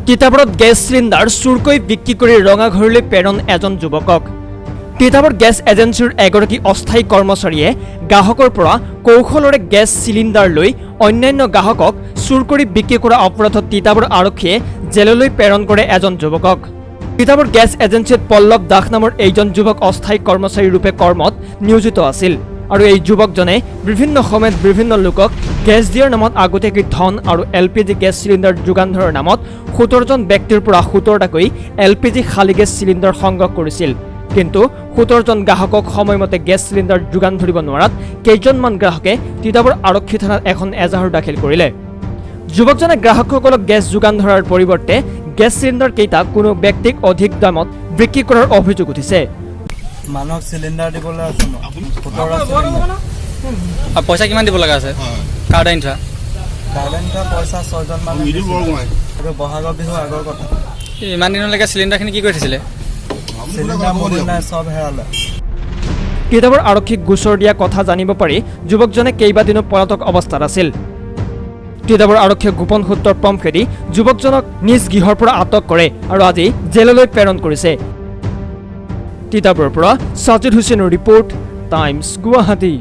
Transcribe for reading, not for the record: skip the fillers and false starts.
তিতাবৰত gas cylinder চুৰকৈ বিক্ৰী কৰি ৰঙাঘৰলৈ প্ৰেৰণ এজন যুৱকক। তিতাবৰ গেছ এজেন্সিৰ এগৰাকী অস্থায়ী কৰ্মচাৰীয়ে গ্ৰাহকৰ পৰা কৌশলৰে গেছ চিলিণ্ডাৰ লৈ অন্যান্য গ্ৰাহকক চুৰ কৰি বিক্ৰী কৰা অপৰাধত তিতাবৰ আৰক্ষীয়ে জেললৈ প্ৰেৰণ কৰে এজন যুৱকক। তিতাবৰ গেছ এজেন্সিত পল্লৱ দাস নামৰ এইজন যুৱক অস্থায়ী কৰ্মচাৰী ৰূপে কৰ্মত নিয়োজিত আছিল আৰু এই যুৱকজনে বিভিন্ন সময়ত বিভিন্ন লোকক গেছ দিয়াৰ নামত আগতীয়াকৈ ধন আৰু LPG গেছ চিলিণ্ডাৰ যোগান ধৰাৰ নামত 17জন ব্যক্তিৰ পৰা 17টাকৈ LPG খালী গেছ চিলিণ্ডাৰ সংগ্ৰহ কৰিছিল। কিন্তু 17জন গ্ৰাহকক সময়মতে গেছ চিলিণ্ডাৰ যোগান ধৰিব নোৱাৰাত কেইজনমান গ্ৰাহকে তিতাবৰ আৰক্ষী থানাত এখন এজাহাৰ দাখিল কৰিলে। যুৱকজনে গ্ৰাহকসকলক গেছ যোগান ধৰাৰ পৰিৱৰ্তে গেছ চিলিণ্ডাৰ কেইটা কোনো ব্যক্তিক অধিক দামত বিক্ৰী কৰাৰ অভিযোগ উঠিছে। মানুহক চিলিণ্ডাৰ দিবলৈ আছে ন 17 পইচা কিমান দিব লগা আছে? কাৰ্ডাইন থোৱা পইচা 6জন মান আৰু বহাগৰ বিহু আগৰ কথা। ইমান দিনলৈকে চিলিণ্ডাৰখিনি কি কৰি থৈছিলে? চিলিণ্ডাৰ মোৰ নাই, চব হেৰালে। তিতাবৰ আৰক্ষীক গোচৰ দিয়া কথা জানিব পাৰি যুৱকজনে কেইবাদিনো পলাতক অৱস্থাত আছিল। তিতাবৰ আৰক্ষীয়ে গোপন সূত্ৰৰ পম খেদি যুৱকজনক নিজ গৃহৰ পৰা আটক কৰে আৰু আজি জেললৈ প্ৰেৰণ কৰিছে। তিতাবৰৰ পৰা সাজিদ হুছেইনৰ ৰিপৰ্ট, টাইমছ গুৱাহাটী।